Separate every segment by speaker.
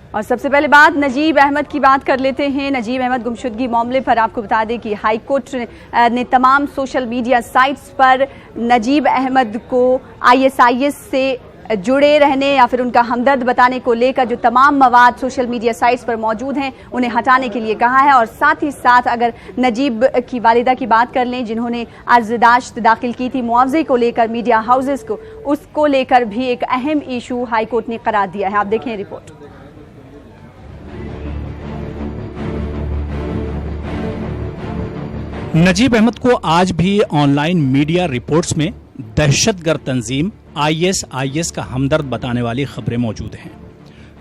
Speaker 1: और सबसे पहले बात नजीब अहमद की बात कर लेते हैं। नजीब अहमद गुमशुदगी मामले पर आपको बता दें कि हाई कोर्ट ने तमाम सोशल मीडिया साइट्स पर नजीब अहमद को ISIS से जुड़े रहने या फिर उनका हमदर्द बताने को लेकर जो तमाम मवाद सोशल मीडिया साइट्स पर मौजूद हैं उन्हें हटाने के लिए कहा है। और साथ ही साथ अगर नजीब की वालिदा की बात कर लें जिन्होंने अर्ज़दाश्त दाखिल की थी मुआवजे को लेकर मीडिया हाउसेस को, उसको लेकर भी एक अहम इशू हाई कोर्ट ने करार दिया है। आप देखें रिपोर्ट।
Speaker 2: नजीब अहमद को आज भी ऑनलाइन मीडिया रिपोर्ट्स में दहशतगर्द तंजीम ISIS का हमदर्द बताने वाली खबरें मौजूद हैं,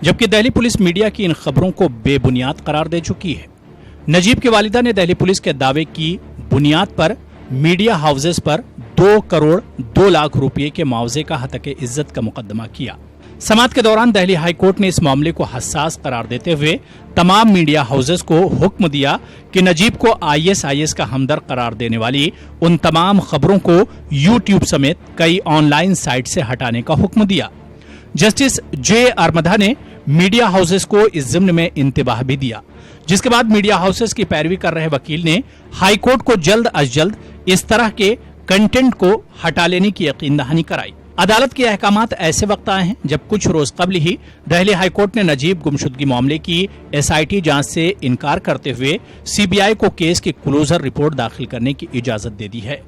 Speaker 2: जबकि दिल्ली पुलिस मीडिया की इन खबरों को बेबुनियाद करार दे चुकी है। नजीब की वालिदा ने दिल्ली पुलिस के दावे की बुनियाद पर मीडिया हाउसेस पर 2 करोड़ 2 लाख रुपए के मुआवजे का हतके इज्जत का मुकदमा किया। समाअत के दौरान दिल्ली हाई कोर्ट ने इस मामले को हसास करार देते हुए तमाम मीडिया हाउसेस को हुक्म दिया कि नजीब को ISIS का हमदर्द करार देने वाली उन तमाम खबरों को YouTube समेत कई ऑनलाइन साइट से हटाने का हुक्म दिया। जस्टिस J अरमदा ने मीडिया हाउसेस को इस जिम्न में इंतबाह भी दिया, जिसके बाद मीडिया हाउसेस की पैरवी कर रहे वकील ने हाई कोर्ट को जल्द अज जल्द इस तरह के कंटेंट को हटा लेने की यकीन दहानी कराई। अदालत के अहकामात ऐसे वक्त आए हैं जब कुछ रोज कबल ही दिल्ली हाई कोर्ट ने नजीब गुमशुदगी मामले की SIT जांच से इनकार करते हुए CBI को केस की क्लोजर रिपोर्ट दाखिल करने की इजाजत दे दी है।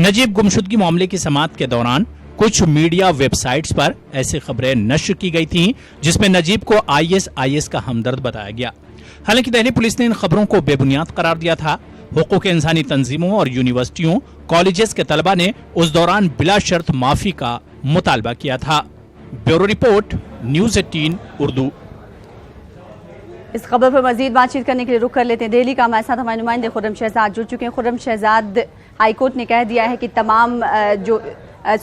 Speaker 2: नजीब गुमशुदगी मामले की समाअत के दौरान कुछ मीडिया वेबसाइट्स पर ऐसी खबरें नश्र की गई थीं जिसमें नजीब को ISIS का हमदर्द बताया गया। हालांकि दिल्ली पुलिस ने इन खबरों को बेबुनियाद करार दिया था। हुकूक इंसानी तंजीमों और यूनिवर्सिटियों कॉलेजेस के तलबा ने उस दौरान बिला शर्त माफी का मुतालबा किया था। Bureau report, news 18 Urdu.
Speaker 1: इस खबर पर मजीद बातचीत करने के लिए रुख कर लेते हैं दिल्ली का। हमारे साथ हमारे नुमाइंदे खुर्रम शहजाद जुड़ चुके हैं। खुर्रम शहजाद, हाई कोर्ट ने कह दिया है कि तमाम जो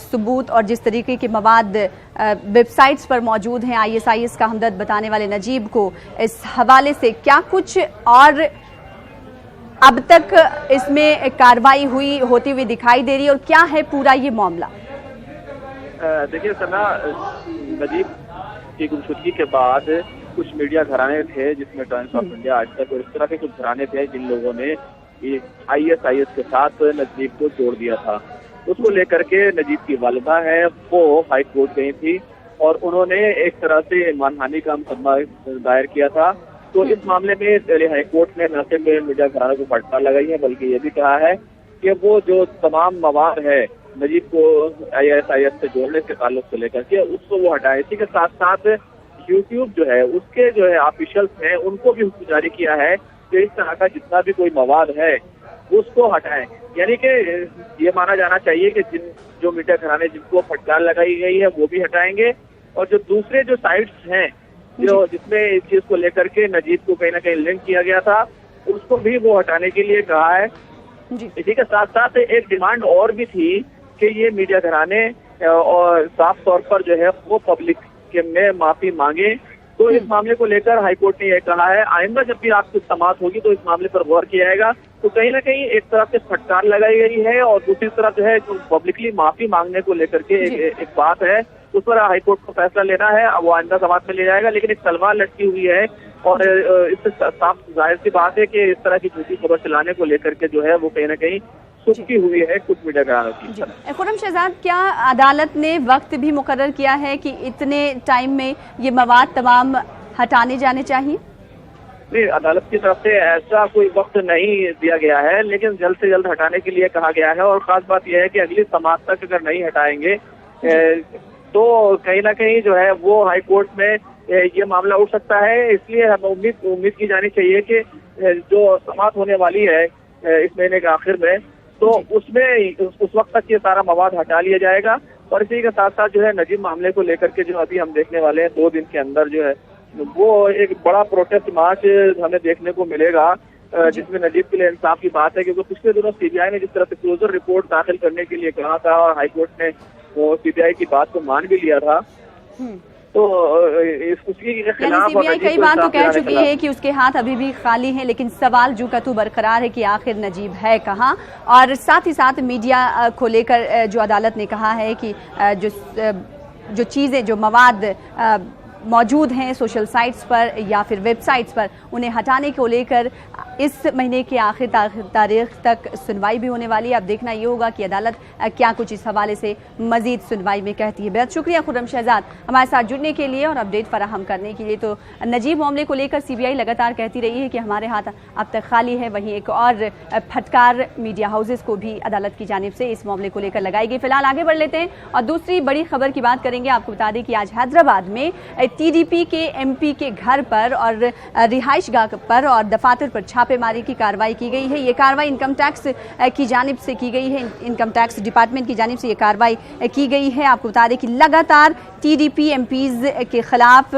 Speaker 1: सबूत और जिस तरीके के मवाद वेबसाइट्स पर मौजूद हैं ISIS का हमदर्द बताने वाले नजीब को, इस हवाले से क्या कुछ और अब तक इसमें कार्रवाई हुई होती हुई दिखाई दे रही है और क्या है पूरा ये मामला?
Speaker 3: देखिए सना, नजीब की गुमशुदगी के बाद कुछ मीडिया घराने थे जिसमें टाइम्स ऑफ इंडिया, आज तक और इस तरह के कुछ घराने थे जिन लोगों ने ISIS के साथ नजीब को जोड़ दिया था। उसको लेकर के नजीब की वालिदा है वो हाई कोर्ट गई थी और उन्होंने एक तरह से मानहानि का मुकदमा दायर किया था। तो इस मामले में दिल्ली हाई कोर्ट ने न सिर्फ मीडिया घरानों को फटकार लगाई है बल्कि ये भी कहा है कि वो जो तमाम मवाद है नजीब को ISIS से जोड़ने के ताल्लुक से लेकर के उसको वो हटाए। इसी के साथ साथ YouTube जो है उसके जो है ऑफिशियल्स हैं उनको भी हुक्म जारी किया है कि इस तरह का जितना भी कोई मवाद है उसको हटाएं। यानी कि ये माना जाना चाहिए कि जो मीडिया घराने जिनको फटकार लगाई गई है वो भी हटाएंगे और जो दूसरे जो साइट्स हैं जो जिसमें इस चीज को लेकर के नजीब को कहीं ना कहीं लिंक किया गया था उसको भी वो हटाने के लिए कहा है। इसी के साथ साथ एक डिमांड और भी थी कि ये मीडिया घराने और साफ तौर पर जो है वो पब्लिक के में माफी मांगे। तो इस मामले को लेकर हाईकोर्ट ने यह कहा है आइंदा जब भी आपकी समाअत होगी तो इस मामले पर गौर किया जाएगा। तो कहीं ना कहीं एक तरफ से फटकार लगाई गई है और दूसरी तरफ जो है जो पब्लिकली माफी मांगने को लेकर के एक बात है उस पर हाईकोर्ट को फैसला लेना है। अब वो आइंदा समाअत में ले जाएगा, लेकिन एक तलवार लटकी हुई है और इससे साफ जाहिर सी बात है कि इस तरह की झूठी खबर चलाने को लेकर के जो है वो कहीं ना कहीं सुस्ती हुई है कुछ मीडिया घरानों की।
Speaker 1: खुर्रम शहजाद, क्या अदालत ने वक्त भी मुकर्रर किया है कि इतने टाइम में ये मवाद तमाम हटाने जाने चाहिए?
Speaker 3: नहीं, अदालत की तरफ से ऐसा कोई वक्त नहीं दिया गया है, लेकिन जल्द से जल्द हटाने के लिए कहा गया है। और खास बात यह है कि अगली समाअत तक अगर नहीं हटाएंगे तो कहीं ना कहीं जो है वो हाई कोर्ट में ये मामला उठ सकता है। इसलिए हम उम्मीद की जानी चाहिए कि जो समाअत होने वाली है इस महीने के आखिर में तो उसमें उस वक्त तक ये सारा मवाद हटा लिया जाएगा। और इसी के साथ साथ जो है नजीब मामले को लेकर के जो अभी हम देखने वाले हैं 2 दिन के अंदर जो है वो एक बड़ा प्रोटेस्ट मार्च हमें देखने को मिलेगा जिसमें नजीब के लिए इंसाफ की बात है, क्योंकि पिछले दिनों CBI ने जिस तरह से क्लोजर रिपोर्ट दाखिल करने के लिए कहा था और हाईकोर्ट ने वो CBI की बात को मान भी लिया था। तो उसकी खिलाफ
Speaker 1: CBI कई बार तो कह चुकी है कि उसके हाथ अभी भी खाली हैं, लेकिन सवाल जो का तू बरकरार है कि आखिर नजीब है कहाँ। और साथ ही साथ मीडिया को लेकर जो अदालत ने कहा है कि जो चीज़ें जो मवाद मौजूद हैं सोशल साइट्स पर या फिर वेबसाइट्स पर, उन्हें हटाने को लेकर इस महीने के आखिर तारीख तक सुनवाई भी होने वाली है। अब देखना ये होगा कि अदालत क्या कुछ इस हवाले से मजीद सुनवाई में कहती है। बेहद शुक्रिया खुर्रम शहजाद हमारे साथ जुड़ने के लिए और अपडेट फराहम करने के लिए। तो नजीब मामले को लेकर CBI लगातार कहती रही है कि हमारे हाथ अब तक खाली है। वहीं एक और फटकार मीडिया हाउसेस को भी अदालत की जानिब से इस मामले को लेकर लगाई गई। फिलहाल आगे बढ़ लेते हैं और दूसरी बड़ी खबर की बात करेंगे। आपको बता दें कि आज हैदराबाद में TDP के MP के घर पर और रिहाइशगाह पर और दफातर पर छापेमारी की कार्रवाई की गई है। ये कार्रवाई इनकम टैक्स की जानिब से की गई है, इनकम टैक्स डिपार्टमेंट की जानिब से ये कार्रवाई की गई है। आपको बता दें कि लगातार TDP MPs के खिलाफ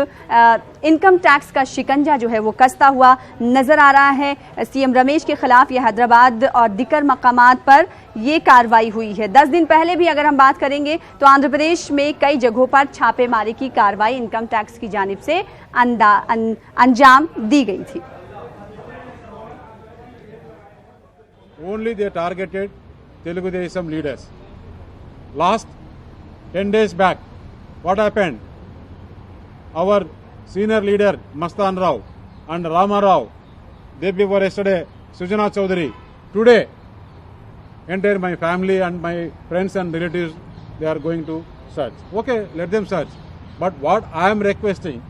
Speaker 1: इनकम टैक्स का शिकंजा जो है वो कसता हुआ नजर आ रहा है। CM रमेश के खिलाफ ये हैदराबाद और दिकर मकामात पर ये कार्रवाई हुई है। 10 दिन पहले भी अगर हम बात करेंगे तो आंध्र प्रदेश में कई जगहों पर छापेमारी की कार्रवाई इनकम टैक्स की जानिब से अंजाम दी गई थी।
Speaker 4: Only they targeted Telugu Desam leaders. Last 10 days back, what happened? Our senior leader Mastan Rao and Rama Rao, day before yesterday Sujana Chaudhary, today entire my family and my friends and relatives, they are going to search. Okay, let them search. But what I am requesting,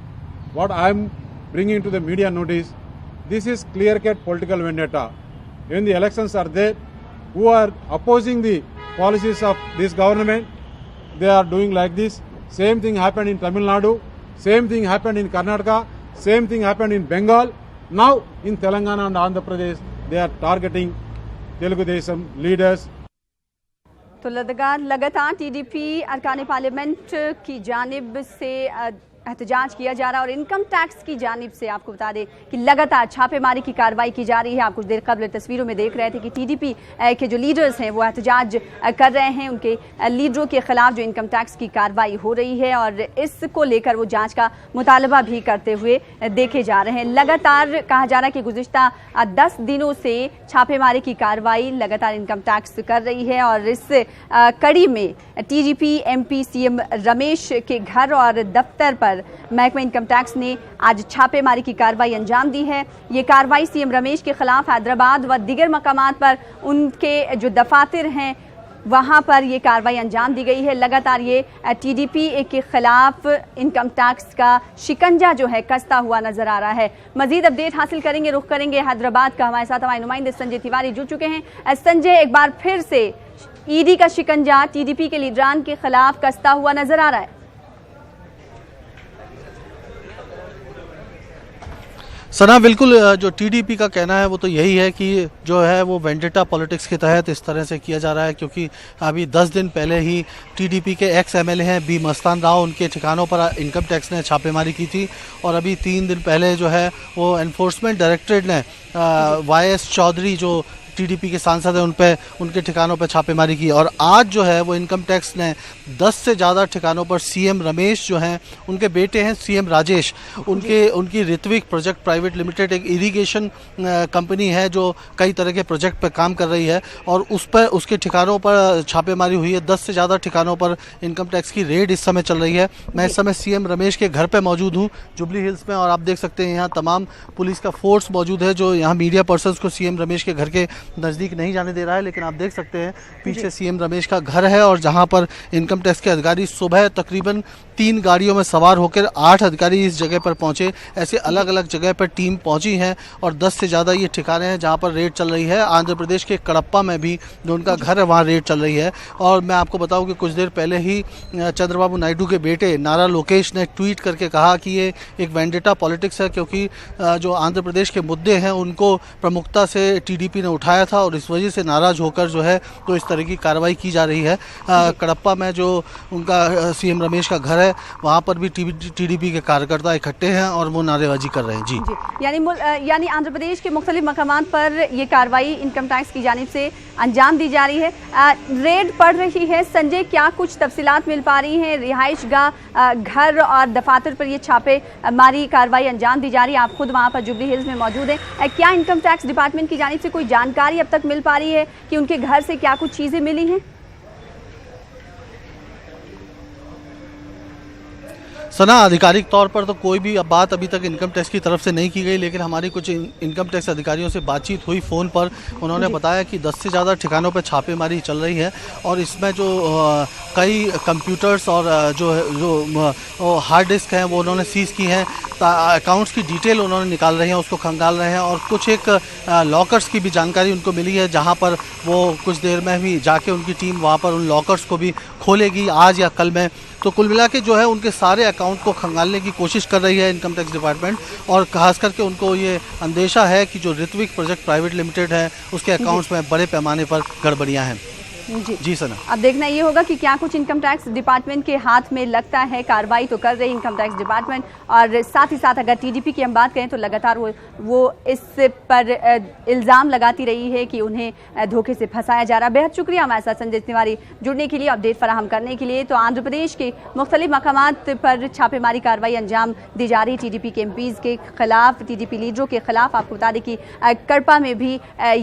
Speaker 4: what I am bringing to the media notice, this is clear-cut political vendetta. When the elections are there, who are opposing the policies of this government, they are doing like this. Same thing happened in Tamil Nadu, same thing happened in Karnataka, same thing happened in Bengal. Now in Telangana and Andhra Pradesh, they are targeting Telugu Desam leaders.
Speaker 1: तो लगातार TDP अरकान parliament की जानिब से एहतजाज किया जा रहा है और इनकम टैक्स की जानिब से आपको बता दें कि लगातार छापेमारी की कार्रवाई की जा रही है। आप कुछ देर कबल तस्वीरों में देख रहे थे कि TDP के जो लीडर्स हैं वो एहतजाज कर रहे हैं। उनके लीडरों के खिलाफ जो इनकम टैक्स की कार्रवाई हो रही है और इसको लेकर वो जांच का मुतालबा भी करते हुए देखे जा रहे हैं। लगातार कहा जा रहा है कि गुज़िश्ता 10 दिनों से छापेमारी की कार्रवाई लगातार इनकम टैक्स कर रही है और इस कड़ी में TDP MP CM रमेश के घर और दफ्तर पर महकमा इनकम टैक्स ने आज छापेमारी की कार्रवाई अंजाम दी है। ये कार्रवाई CM रमेश के खिलाफ हैदराबाद व दीगर मकामात पर उनके जो दफातर हैं वहां पर ये कार्रवाई अंजाम दी गई है। लगातार ये TDP के खिलाफ इनकम टैक्स का शिकंजा जो है कसता हुआ नजर आ रहा है। मजीद अपडेट हासिल करेंगे, रुख करेंगे हैदराबाद का। हमारे साथ हमारे नुमाइंदे संजय तिवारी जुड़ चुके हैं। संजय, एक बार फिर से ED का शिकंजा TDP के लीडरान के खिलाफ कसता हुआ नजर आ रहा है।
Speaker 5: सना, बिल्कुल जो TDP का कहना है वो तो यही है कि जो है वो वेंडेटा पॉलिटिक्स के तहत इस तरह से किया जा रहा है, क्योंकि अभी 10 दिन पहले ही TDP के एक्स MLA हैं B मस्तान राव, उनके ठिकानों पर इनकम टैक्स ने छापेमारी की थी और अभी 3 दिन पहले जो है वो एनफोर्समेंट डायरेक्टरेट ने YS चौधरी जो TDP के सांसद हैं उन पे उनके ठिकानों पर छापेमारी की और आज जो है वो इनकम टैक्स ने 10 से ज़्यादा ठिकानों पर CM रमेश जो हैं, उनके बेटे हैं CM राजेश, उनकी ऋत्विक प्रोजेक्ट प्राइवेट लिमिटेड एक इरिगेशन कंपनी है जो कई तरह के प्रोजेक्ट पर काम कर रही है और उसके ठिकानों पर छापेमारी हुई है। 10 से ज़्यादा ठिकानों पर इनकम टैक्स की रेड इस समय चल रही है। मैं इस समय CM रमेश के घर पर मौजूद हूँ जुबली हिल्स में और आप देख सकते हैं यहाँ तमाम पुलिस का फोर्स मौजूद है जो यहाँ मीडिया पर्सनस को CM रमेश के घर के नज़दीक नहीं जाने दे रहा है। लेकिन आप देख सकते हैं पीछे CM रमेश का घर है और जहां पर इनकम टैक्स के अधिकारी सुबह तकरीबन 3 गाड़ियों में सवार होकर 8 अधिकारी इस जगह पर पहुंचे। ऐसे अलग अलग जगह पर टीम पहुंची है और 10 से ज़्यादा ये ठिकाने हैं जहां पर रेड चल रही है। आंध्र प्रदेश के कडप्पा में भी जो उनका घर है वहाँ रेड चल रही है। और मैं आपको बताऊँ कि कुछ देर पहले ही चंद्रबाबू नायडू के बेटे नारा लोकेश ने ट्वीट करके कहा कि ये एक वेंडेटा पॉलिटिक्स है, क्योंकि जो आंध्र प्रदेश के मुद्दे हैं उनको प्रमुखता से TDP ने उठाया था और इस वजह से नाराज होकर जो है तो इस तरह की कार्रवाई की जा रही है। कडप्पा में जो उनका CM रमेश का घर है वहाँ पर भी TDP के कार्यकर्ता इकट्ठे हैं और वो नारेबाजी कर रहे हैं। जी,
Speaker 1: यानी आंध्र प्रदेश के मुख्तलिफ मकामात पर ये कार्रवाई इनकम टैक्स की जानिब से अंजाम दी जा रही है, रेड पड़ रही है। संजय, क्या कुछ तफसीलात मिल पा रही हैं? रिहाइशगाह, घर और दफातर पर ये छापेमारी कार्रवाई अंजाम दी जा रही है। आप खुद वहाँ पर जुबली हिल्स में मौजूद हैं। क्या इनकम टैक्स डिपार्टमेंट की जानिब से कोई जानकारी अब तक मिल पा रही है कि उनके घर से क्या कुछ चीजें मिली हैं?
Speaker 5: सना, आधिकारिक तौर पर तो कोई भी बात अभी तक इनकम टैक्स की तरफ से नहीं की गई, लेकिन हमारी कुछ इनकम टैक्स अधिकारियों से बातचीत हुई फ़ोन पर। उन्होंने बताया कि 10 से ज़्यादा ठिकानों पर छापेमारी चल रही है और इसमें जो कई कंप्यूटर्स और जो हार्ड डिस्क हैं वो उन्होंने सीज़ की हैं। अकाउंट्स की डिटेल उन्होंने निकाल रहे हैं, उसको खंगाल रहे हैं और कुछ एक लॉकर्स की भी जानकारी उनको मिली है, जहाँ पर वो कुछ देर में भी जाके उनकी टीम वहाँ पर उन लॉकर्स को भी खोलेगी आज या कल में। तो कुल मिला के जो है उनके सारे अकाउंट को खंगालने की कोशिश कर रही है इनकम टैक्स डिपार्टमेंट, और खास करके उनको ये अंदेशा है कि जो ऋत्विक प्रोजेक्ट प्राइवेट लिमिटेड है उसके अकाउंट्स में बड़े पैमाने पर गड़बड़ियाँ हैं। जी सना,
Speaker 1: अब देखना ये होगा कि क्या कुछ इनकम टैक्स डिपार्टमेंट के हाथ में लगता है। कार्रवाई तो कर रही इनकम टैक्स डिपार्टमेंट, और साथ ही साथ अगर टीडीपी की हम बात करें तो लगातार वो इस पर इल्ज़ाम लगाती रही है कि उन्हें धोखे से फंसाया जा रहा है। बेहद शुक्रिया हमारे साथ संजय तिवारी जुड़ने के लिए, अपडेट फराहम करने के लिए। तो आंध्र प्रदेश के मुख्तलिफ मकामात पर छापेमारी कार्रवाई अंजाम दी जा रही टीडीपी के एमपीज़ के खिलाफ, टीडीपी लीडरों के खिलाफ। आपको बता दें कि कड़पा में भी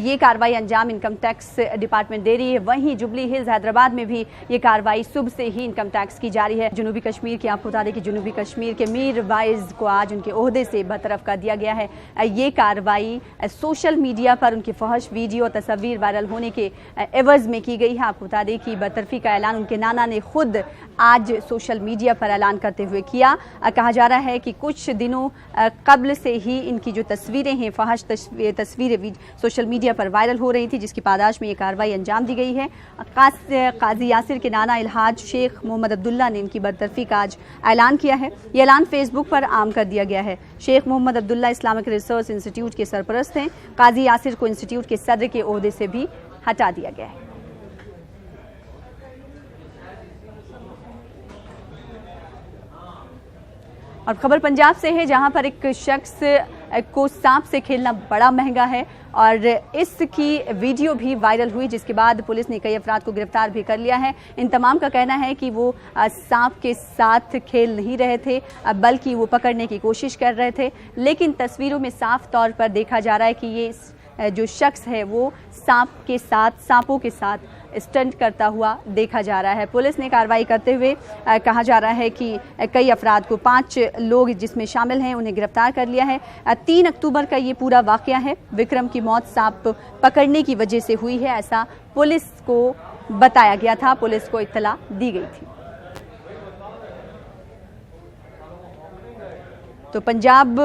Speaker 1: ये कार्रवाई अंजाम इनकम टैक्स डिपार्टमेंट दे रही है। वहीं जुबली हिल्स हैदराबाद में भी ये कार्रवाई सुबह से ही इनकम टैक्स की जा रही है। जनूबी कश्मीर की आपको बता दें कि जनूबी कश्मीर के मीर वाइज को आज उनके ओहदे से बरतरफ कर दिया गया है। ये कार्रवाई सोशल मीडिया पर उनके फहश वीडियो तस्वीर वायरल होने के एवज में की गई है। आपको बता दें कि बरतरफी का ऐलान उनके नाना ने खुद आज सोशल मीडिया पर ऐलान करते हुए किया। कहा जा रहा है कि कुछ दिनों कबल से ही इनकी जो तस्वीरें हैं, फहश तस्वीरें सोशल मीडिया पर वायरल हो रही थी, जिसकी पादाश में ये कार्रवाई अंजाम दी गई है। काजी यासिर के नाना इल्हाज शेख मोहम्मद अब्दुल्ला ने इनकी बरतरफी का आज ऐलान किया है। ये ऐलान फेसबुक पर आम कर दिया गया है। Sheikh Mohammad Abdullah Islamic research institute के सरपरस्त हैं। काजी यासिर को इंस्टीट्यूट के सदर के ओहदे से भी हटा दिया गया है। और खबर पंजाब से है, जहां पर एक शख्स को सांप से खेलना बड़ा महंगा है और इसकी वीडियो भी वायरल हुई, जिसके बाद पुलिस ने कई अफराद को गिरफ्तार भी कर लिया है। इन तमाम का कहना है कि वो सांप के साथ खेल नहीं रहे थे, बल्कि वो पकड़ने की कोशिश कर रहे थे। लेकिन तस्वीरों में साफ तौर पर देखा जा रहा है कि ये जो शख्स है वो सांपों के साथ स्टंट करता हुआ देखा जा रहा है। पुलिस ने कार्रवाई करते हुए कहा जा रहा है कि कई अफराद को 5 लोग जिसमें शामिल हैं उन्हें गिरफ्तार कर लिया है। 3 अक्टूबर का ये पूरा वाकया है। विक्रम की मौत सांप पकड़ने की वजह से हुई है, ऐसा पुलिस को बताया गया था, पुलिस को इत्तला दी गई थी। तो पंजाब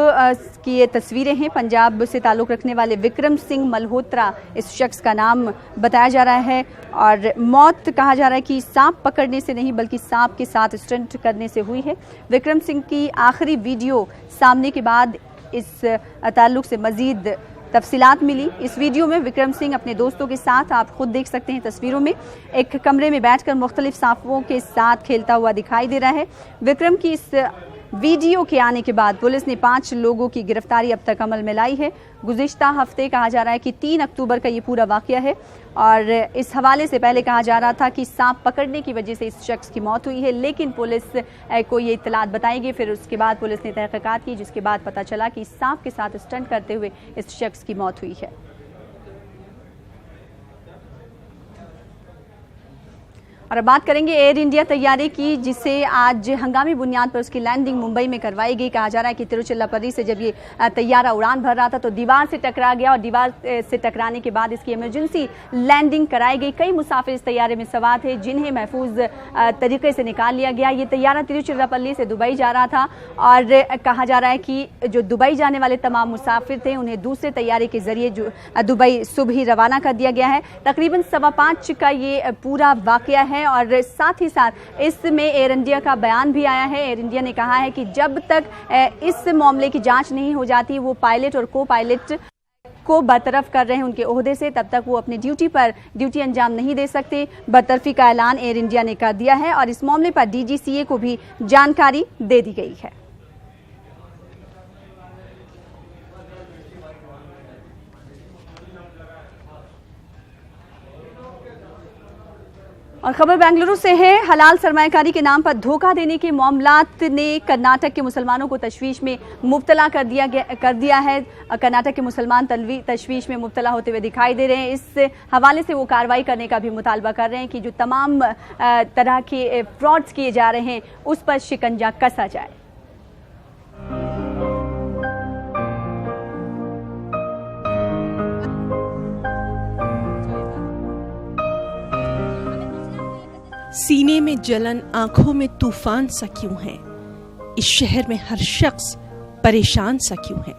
Speaker 1: की ये तस्वीरें हैं। पंजाब से ताल्लुक़ रखने वाले विक्रम सिंह मल्होत्रा इस शख्स का नाम बताया जा रहा है और मौत कहा जा रहा है कि सांप पकड़ने से नहीं बल्कि सांप के साथ स्टंट करने से हुई है। विक्रम सिंह की आखिरी वीडियो सामने के बाद इस ताल्लुक़ से मज़ीद तफसीलात मिली। इस वीडियो में विक्रम सिंह अपने दोस्तों के साथ, आप खुद देख सकते हैं तस्वीरों में, एक कमरे में बैठकर मुख्तलिफ सांपों के साथ खेलता हुआ दिखाई दे रहा है। विक्रम की इस वीडियो के आने के बाद पुलिस ने 5 लोगों की गिरफ्तारी अब तक अमल में लाई है। गुज़िश्ता हफ्ते कहा जा रहा है कि 3 अक्टूबर का ये पूरा वाकया है और इस हवाले से पहले कहा जा रहा था कि सांप पकड़ने की वजह से इस शख्स की मौत हुई है, लेकिन पुलिस को ये इत्तलात बताई गई। फिर उसके बाद पुलिस ने तहकीकात की, जिसके बाद पता चला कि सांप के साथ स्टंट करते हुए इस शख्स की मौत हुई है। और अब बात करेंगे एयर इंडिया तैयारी की, जिसे आज हंगामी बुनियाद पर उसकी लैंडिंग मुंबई में करवाई गई। कहा जा रहा है कि तिरुचिरापल्ली से जब ये तैयारा उड़ान भर रहा था तो दीवार से टकरा गया और दीवार से टकराने के बाद इसकी इमरजेंसी लैंडिंग कराई गई। कई मुसाफिर इस तैयारे में सवार थे जिन्हें महफूज तरीके से निकाल लिया गया। ये तैयारा तिरुचिरापल्ली से दुबई जा रहा था और कहा जा रहा है कि जो दुबई जाने वाले तमाम मुसाफिर थे उन्हें दूसरे तैयारे के जरिए जो दुबई सुबह ही रवाना कर दिया गया है। तकरीबन 5:15 का ये पूरा वाकया है और साथ ही साथ इसमें एयर इंडिया का बयान भी आया है। एयर इंडिया ने कहा है कि जब तक इस मामले की जांच नहीं हो जाती, वो पायलट और को पायलट को बरतरफ कर रहे हैं उनके ओहदे से, तब तक वो अपनी ड्यूटी अंजाम नहीं दे सकते। बरतरफी का ऐलान एयर इंडिया ने कर दिया है और इस मामले पर DGCA को भी जानकारी दे दी गई है। और खबर बेंगलुरु से है। हलाल सरमायाकारी के नाम पर धोखा देने के मामलात ने कर्नाटक के मुसलमानों को तशवीश में मुब्तला कर दिया है। कर्नाटक के मुसलमान तशवीश में मुब्तला होते हुए दिखाई दे रहे हैं। इस हवाले से वो कार्रवाई करने का भी मुतालबा कर रहे हैं कि जो तमाम तरह के फ्रॉड्स किए जा रहे हैं उस पर शिकंजा कसा जाए।
Speaker 6: सीने में जलन, आंखों में तूफान सा क्यों है? इस शहर में हर शख्स परेशान सा क्यों है?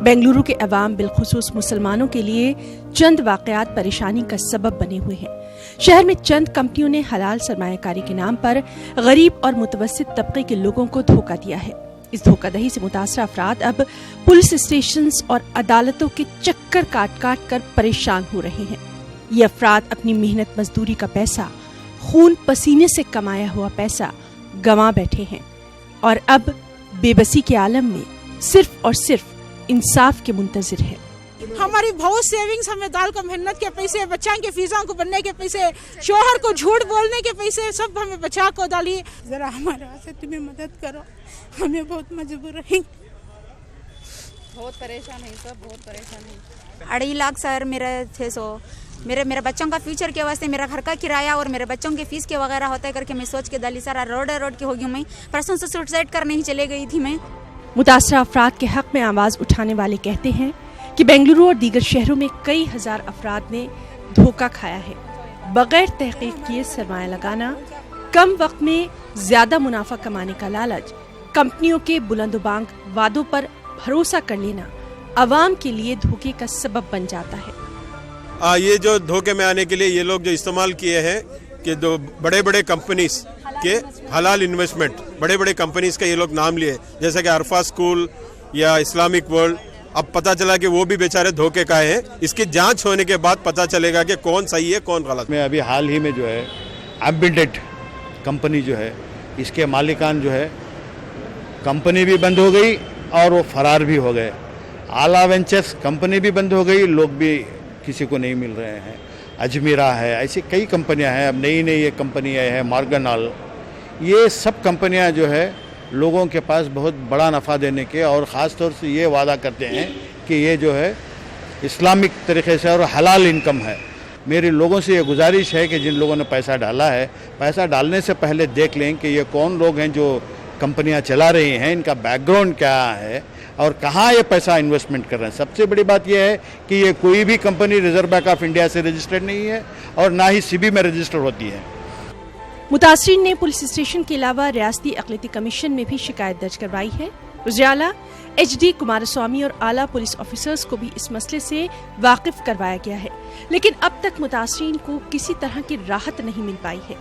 Speaker 6: बेंगलुरु के अवाम, बिलखुसूस मुसलमानों के लिए चंद वाकयात परेशानी का सबब बने हुए हैं। शहर में चंद कंपनियों ने हलाल सरमायाकारी के नाम पर गरीब और मुतवस्सित तबके के लोगों को धोखा दिया है। इस धोखाधड़ी से मुतासर अफराद अब पुलिस स्टेशन और अदालतों के चक्कर काट काट कर परेशान हो रहे हैं। ये अफराद अपनी मेहनत मजदूरी का पैसा, खून पसीने से कमाया हुआ पैसा गंवा बैठे हैं और अब बेबसी के आलम में सिर्फ और सिर्फ इंसाफ के मुंतजिर है।
Speaker 7: हमारी बहुत सेविंग्स, हमें दाल का मेहनत के पैसे, बच्चों के फीसों को बनने के पैसे, शोहर को झूठ बोलने के पैसे, सब हमें बचा को डाली। जरा हमारे से तुम्हें मदद करो, हमें बहुत मजबूर है,
Speaker 8: बहुत परेशान है, सब बहुत परेशान है।
Speaker 9: 2.5 लाख सर, मेरा 600 मेरे बच्चों का फ्यूचर के वास्ते, मेरा घर का किराया और मेरे बच्चों के फीस के वगैरह होता है करके मैं सोच के डाली। सारा रोड की हो गई। मैं परसों से सुसाइड करने ही चले गई थी। मैं
Speaker 6: मुतासरा अफराद के हक में आवाज उठाने वाले कहते हैं कि बेंगलुरु और दीगर शहरों में कई हजार अफराद ने धोखा खाया है। बगैर तहकीक किए सरमाया लगाना, कम वक्त में ज्यादा मुनाफा कमाने का लालच, कंपनियों के बुलंदबांग वादों पर भरोसा कर लेना अवाम के लिए धोखे का सबब बन जाता है।
Speaker 10: ये जो धोखे में आने के लिए ये लोग जो इस्तेमाल किए हैं कि जो बड़े बड़े कंपनीज के हलाल इन्वेस्टमेंट, बड़े बड़े कंपनीज का ये लोग नाम लिए, जैसे कि अरफा स्कूल या इस्लामिक वर्ल्ड। अब पता चला कि वो भी बेचारे धोखे का है। इसकी जांच होने के बाद पता चलेगा कि कौन सही है कौन गलत।
Speaker 11: मैं अभी हाल ही में जो है एम्बिडेंट कंपनी जो है, इसके मालिकान जो है, कंपनी भी बंद हो गई और वो फरार भी हो गए। आला वेंचर्स कंपनी भी बंद हो गई, लोग भी किसी को नहीं मिल रहे हैं। अजमीरा है, ऐसी कई कंपनियां हैं। अब नई नई ये कंपनियां हैं, मॉर्गनल, ये सब कंपनियां जो है लोगों के पास बहुत बड़ा नफ़ा देने के और ख़ास तौर से ये वादा करते हैं कि ये जो है इस्लामिक तरीके से और हलाल इनकम है। मेरी लोगों से ये गुजारिश है कि जिन लोगों ने पैसा डाला है, पैसा डालने से पहले देख लें कि ये कौन लोग हैं जो कंपनियां चला रही हैं, इनका बैकग्राउंड क्या है और कहाँ ये पैसा इन्वेस्टमेंट कर रहे हैं। सबसे बड़ी बात यह है कि ये कोई भी company reserve bank of India से रजिस्टर्ड नहीं है और ना ही सीबी में रजिस्टर होती है।
Speaker 6: मुतासरीन ने पुलिस स्टेशन के अलावा रियासती अक़लियती कमीशन में भी शिकायत दर्ज करवाई है। वज़ीर आला HD कुमारस्वामी और आला पुलिस ऑफिसर्स को भी इस मसले से वाकिफ करवाया गया है, लेकिन अब तक मुतासरीन को किसी तरह की राहत नहीं मिल पाई है।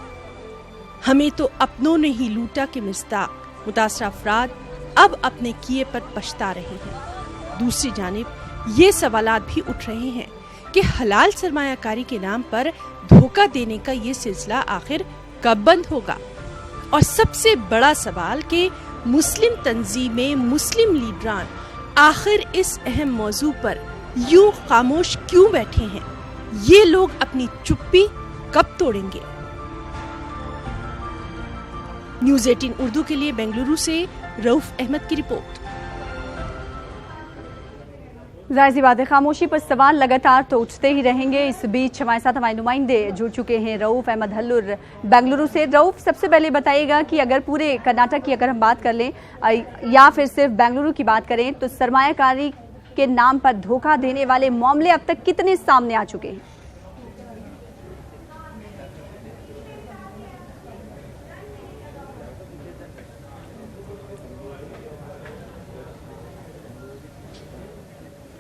Speaker 6: हमें तो अपनों ने ही लूटा के मिस्ताक मुतासरा अफराद अब अपने किए पर पछता रहे हैं। दूसरी जानिब ये सवालात भी उठ रहे हैं कि हलाल सरमायाकारी के नाम पर धोखा देने का ये सिलसिला आखिर कब बंद होगा। और सबसे बड़ा सवाल कि मुस्लिम तंजीमें, मुस्लिम लीडरान आखिर इस अहम मौजू पर यूं खामोश क्यों बैठे हैं? ये लोग अपनी चुप्पी कब तोड़ेंगे? न्यूज़ 18 उर्दू के लिए बेंगलुरु से रऊफ अहमद की रिपोर्ट।
Speaker 1: जाहिर सी बात है, खामोशी पर सवाल लगातार तो उठते ही रहेंगे। इस बीच हमारे साथ हमारे नुमाइंदे जुड़ चुके हैं। रऊफ अहमद हल्लुर बेंगलुरु से। रऊफ, सबसे पहले बताइएगा कि अगर पूरे कर्नाटक की अगर हम बात कर लें या फिर सिर्फ बेंगलुरु की बात करें, तो सरमायाकारी के नाम पर धोखा देने वाले मामले अब तक कितने सामने आ चुके हैं?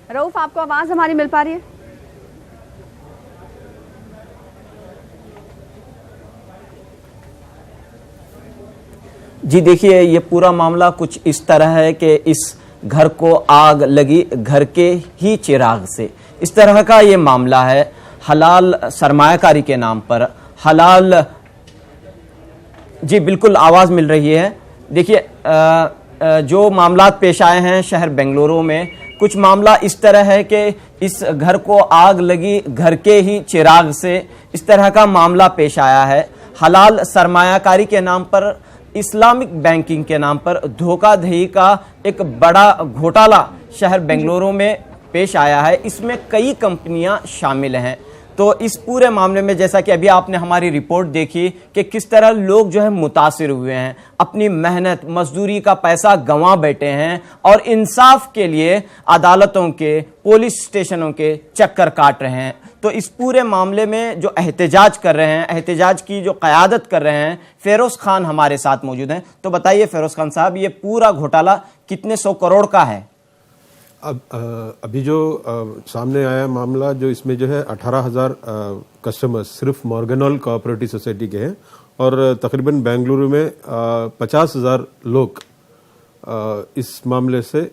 Speaker 1: रऊफ, आपको आवाज हमारी मिल पा रही है?
Speaker 12: जी देखिए, ये पूरा मामला कुछ इस तरह है कि इस घर को आग लगी घर के ही चिराग से, इस तरह का ये मामला है। हलाल सरमायाकारी के नाम पर हलाल, जी बिल्कुल आवाज़ मिल रही है। देखिए, जो मामलात पेश आए हैं शहर बेंगलुरु में, कुछ मामला इस तरह है कि इस घर को आग लगी घर के ही चिराग से, इस तरह का मामला पेश आया है। हलाल सरमायाकारी के नाम पर, इस्लामिक बैंकिंग के नाम पर धोखाधड़ी का एक बड़ा घोटाला शहर बेंगलुरु में पेश आया है। इसमें कई कंपनियां शामिल हैं। तो इस पूरे मामले में जैसा कि अभी आपने हमारी रिपोर्ट देखी कि किस तरह लोग जो है मुतासिर हुए हैं, अपनी मेहनत मजदूरी का पैसा गंवा बैठे हैं और इंसाफ के लिए अदालतों के, पुलिस स्टेशनों के चक्कर काट रहे हैं। तो इस पूरे मामले में जो एहतजाज कर रहे हैं, एहतजाज की जो क़यादत कर रहे हैं, फेरोज खान हमारे साथ मौजूद हैं। तो बताइए फेरोज खान साहब, ये पूरा घोटाला कितने 100 करोड़ का है?
Speaker 13: अब अभी जो सामने आया मामला, जो इसमें जो है 18,000 कस्टमर्स सिर्फ मॉर्गन कोऑपरेटिव सोसाइटी के हैं और तकरीबन बेंगलुरु में 50,000 लोग इस मामले से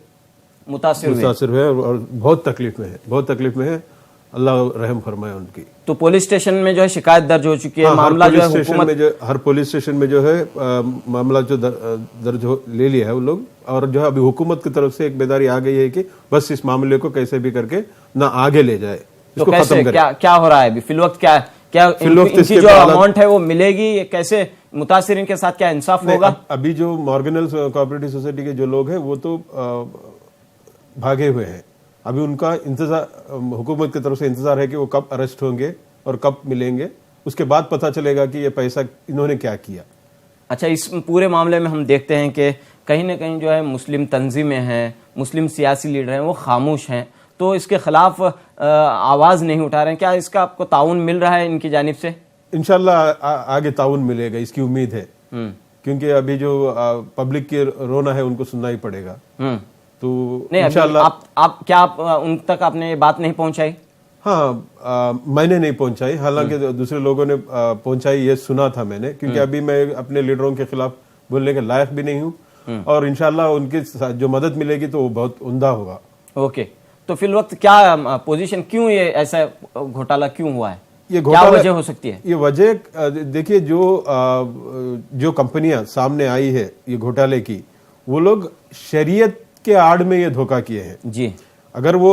Speaker 13: मुतासिर हुए और बहुत तकलीफ में है। अल्लाह रहम फरमाए उनकी। तो
Speaker 12: पुलिस स्टेशन में जो है शिकायत दर्ज हो चुकी है, मामला जो है
Speaker 13: हर पुलिस स्टेशन में जो है मामला जो दर्ज ले लिया है वो लोग, और जो है अभी हुकूमत की तरफ से एक बेदारी आ गई है कि बस इस मामले को कैसे भी करके ना आगे ले जाए,
Speaker 12: इसको खत्म करें। क्या हो रहा है अभी फिलवक्त? क्या इनकी जो अमाउंट है वो मिलेगी? कैसे मुतासिरीन के साथ क्या इंसाफ होगा?
Speaker 13: अभी जो मॉर्गन कोऑपरेटिव सोसाइटी के जो लोग हैं वो तो भागे हुए हैं। अभी उनका इंतजार, हुकूमत की तरफ से इंतजार है कि वो कब अरेस्ट होंगे और कब मिलेंगे, उसके बाद पता चलेगा कि ये पैसा इन्होंने क्या किया।
Speaker 12: अच्छा, इस पूरे मामले में हम देखते हैं कि कहीं ना कहीं जो है मुस्लिम तंजीमें हैं, मुस्लिम सियासी लीडर हैं, वो खामोश हैं, तो इसके खिलाफ आवाज़ नहीं उठा रहे हैं। क्या इसका आपको ताउन मिल रहा है इनकी जानिब से?
Speaker 13: इंशाल्लाह आगे ताउन मिलेगा, इसकी उम्मीद है, क्योंकि अभी जो पब्लिक की रोना है उनको सुनना ही पड़ेगा। तो
Speaker 12: नहीं, आप उन तक आपने ये बात नहीं पहुंचाई?
Speaker 13: हाँ, मैंने नहीं पहुंचाई, हालांकि दूसरे लोगों ने पहुंचाई, ये सुना था मैंने, क्योंकि अभी मैं अपने लीडरों के खिलाफ बोलने के लायक भी नहीं हूँ और इंशाल्लाह उनकी जो मदद मिलेगी तो वो बहुत उम्दा होगा।
Speaker 12: ओके, तो फिर वक्त क्या पोजीशन, क्यों ये ऐसा घोटाला क्यों हुआ है?
Speaker 13: ये
Speaker 12: क्या वजह हो सकती है?
Speaker 13: ये वजह देखिए, जो कंपनियां सामने आई है ये घोटाले की, वो लोग शरीयत के आड़ में ये धोखा किए हैं
Speaker 12: जी।
Speaker 13: अगर वो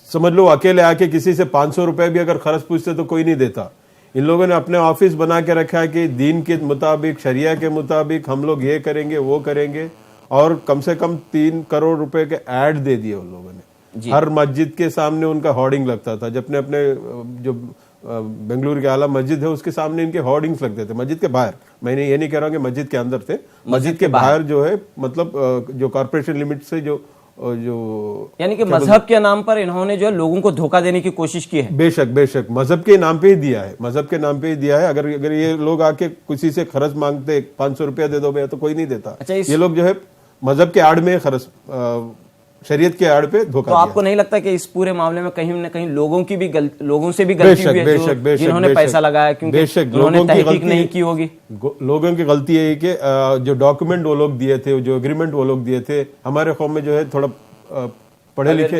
Speaker 13: समझ लो अकेले आके किसी से 500 रुपए भी अगर खर्च पूछते तो कोई नहीं देता। इन लोगों ने अपने ऑफिस बना के रखा है कि दीन के मुताबिक, शरिया के मुताबिक हम लोग ये करेंगे वो करेंगे, और कम से कम 3 करोड़ रुपए के ऐड दे दिए उन लोगों ने। हर मस्जिद के सामने उनका होर्डिंग लगता था, जब अपने जो बेंगलुरु के आला मस्जिद है उसके सामने इनके होर्डिंग्स लगते थे। मस्जिद के बाहर, मैंने ये नहीं कह रहा हूँ कि मस्जिद के अंदर थे, मस्जिद के बाहर जो है, मतलब जो कॉर्पोरेशन लिमिट से जो
Speaker 12: यानी कि मजहब के नाम पर इन्होंने जो है लोगों को धोखा देने की कोशिश की है।
Speaker 13: बेशक मजहब के नाम पे ही दिया है, मजहब के नाम पे ही दिया है। अगर ये लोग आके किसी से खर्च मांगते 500 रुपया दे दो भैया तो कोई नहीं देता।
Speaker 12: अच्छा,
Speaker 13: ये लोग जो है मजहब के आड़ में खर्च, शरीयत के आड़ पे धोखा।
Speaker 12: तो आपको नहीं लगता कि इस पूरे मामले में कहीं न कहीं लोगों से भी गलती हुई है, जिन्होंने पैसा लगाया, क्योंकि उन्होंने तहकीक नहीं की होगी?
Speaker 13: लोगों की गलती है कि जो डॉक्यूमेंट वो लोग दिए थे, जो एग्रीमेंट वो लोग दिए थे, हमारे कौम में जो है थोड़ा पढ़े लिखे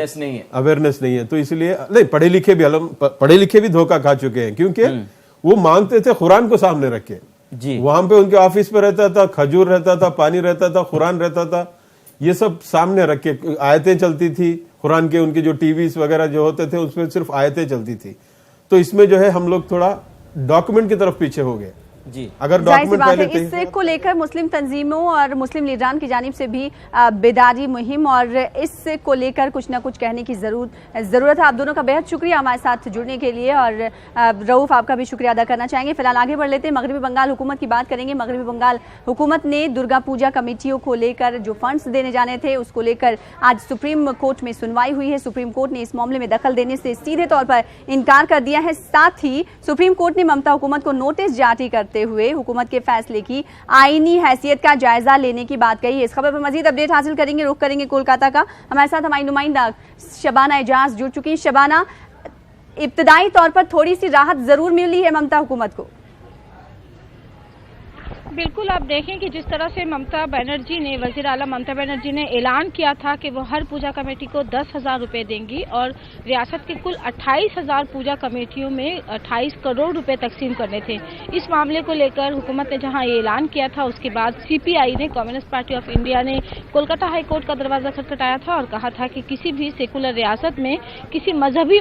Speaker 13: अवेयरनेस नहीं है, तो इसलिए नहीं, पढ़े लिखे भी धोखा खा चुके हैं, क्योंकि वो मांगते थे कुरान को सामने रख के। वहां पे उनके ऑफिस पे रहता था, खजूर रहता था, पानी रहता था, कुरान रहता था, ये सब सामने रख के आयतें चलती थी कुरान के, उनके जो टीवीज वगैरह जो होते थे उसमें सिर्फ आयतें चलती थी। तो इसमें जो है हम लोग थोड़ा डॉक्यूमेंट की तरफ पीछे हो गए
Speaker 12: जी।
Speaker 13: अगर डॉक्यूमेंट पहले
Speaker 1: इसको लेकर मुस्लिम तंजीमों और मुस्लिम लीडरान की जानिब से भी बेदारी मुहिम और इसको लेकर कुछ ना कुछ कहने की जरूरत है। आप दोनों का बेहद शुक्रिया हमारे साथ जुड़ने के लिए, और रऊफ आपका भी शुक्रिया अदा करना चाहेंगे। फिलहाल आगे बढ़ लेते हैं, मगरबी बंगाल हुकूमत की बात करेंगे। मगरबी बंगाल हुकूमत ने दुर्गा पूजा कमेटियों को लेकर जो फंड्स देने जाने थे उसको लेकर आज सुप्रीम कोर्ट में सुनवाई हुई है। सुप्रीम कोर्ट ने इस मामले में दखल देने से सीधे तौर पर इनकार कर दिया है। साथ ही सुप्रीम कोर्ट ने ममता हुकूमत को नोटिस जारी करते हुए हुकूमत के फैसले की आईनी हैसियत का जायजा लेने की बात कही है। इस खबर पर मजीद अपडेट हासिल करेंगे, रुख करेंगे कोलकाता का। हमारे साथ हमारी नुमाइंदा शबाना एजाज जुड़ चुकी है। शबाना, इब्तदाई तौर पर थोड़ी सी राहत जरूर मिली है ममता हुकूमत को?
Speaker 14: बिल्कुल, आप देखें कि जिस तरह से ममता बनर्जी ने, वजीर आला ममता बनर्जी ने ऐलान किया था कि वो हर पूजा कमेटी को 10,000 रुपए देंगी और रियासत के कुल 28,000 पूजा कमेटियों में 28 करोड़ रुपए तकसीम करने थे। इस मामले को लेकर हुकूमत ने जहां ये ऐलान किया था, उसके बाद CPI ने, कम्युनिस्ट पार्टी ऑफ इंडिया ने कोलकाता हाई कोर्ट का दरवाजा खटखटाया था और कहा था कि किसी भी सेकुलर रियासत में किसी मजहबी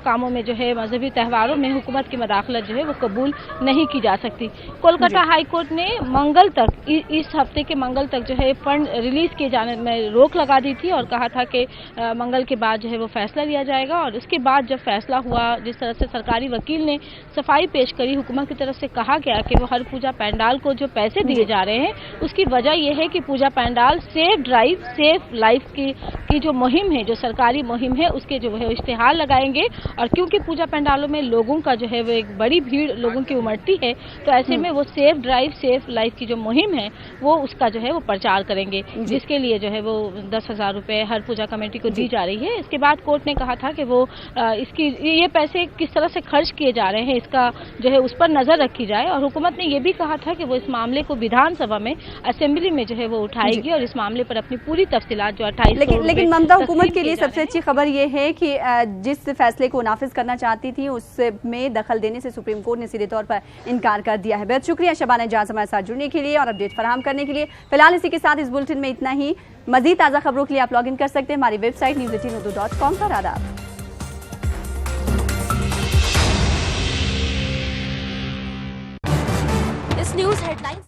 Speaker 14: कामों में जो है, मजहबी त्यौहारों में हुकूमत की मदाखलत जो है वो कबूल नहीं की जा सकती। कोलकाता हाई कोर्ट ने ने मंगल तक इस हफ्ते के मंगल तक जो है फंड रिलीज किए जाने में रोक लगा दी थी और कहा था कि मंगल के बाद जो है वो फैसला लिया जाएगा। और उसके बाद जब फैसला हुआ, जिस तरह से सरकारी वकील ने सफाई पेश करी, हुकूमत की तरफ से कहा गया कि वो हर पूजा पंडाल को जो पैसे दिए जा रहे हैं उसकी वजह यह है कि पूजा पंडाल सेफ ड्राइव सेफ लाइफ की जो मुहिम है, जो सरकारी मुहिम है, उसके जो है इश्तिहार लगाएंगे। और क्योंकि पूजा पंडालों में लोगों का जो है वो एक बड़ी भीड़ लोगों की उमड़ती है, तो ऐसे में वो सेफ ड्राइव सेफ लाइफ की जो मुहिम है वो उसका जो है वो प्रचार करेंगे, जिसके लिए जो है वो 10,000 रुपए हर पूजा कमेटी को दी जा रही है। इसके बाद कोर्ट ने कहा था कि वो इसकी ये पैसे किस तरह से खर्च किए जा रहे हैं इसका जो है उस पर नजर रखी जाए। और हुकूमत ने ये भी कहा था कि वो इस मामले को विधानसभा में असेंबली में जो है वो उठाएगी और इस मामले पर अपनी पूरी तफसीलात जो 28
Speaker 1: लेकिन ममता, हुकूमत के लिए सबसे अच्छी खबर ये है कि जिस फैसले को नाफिज करना चाहती थी उसमें दखल देने से सुप्रीम कोर्ट ने सीधे तौर पर इनकार कर दिया है। बहुत शुक्रिया शबाना जाज हमारे साथ जुड़ने के लिए और अपडेट फराहम करने के लिए। फिलहाल इसी के साथ इस बुलेटिन में इतना ही। मजीद ताज़ा खबरों के लिए आप लॉग इन कर सकते हैं हमारी वेबसाइट news18urdu.com पर। आदाब।
Speaker 15: इस न्यूज़ हेडलाइंस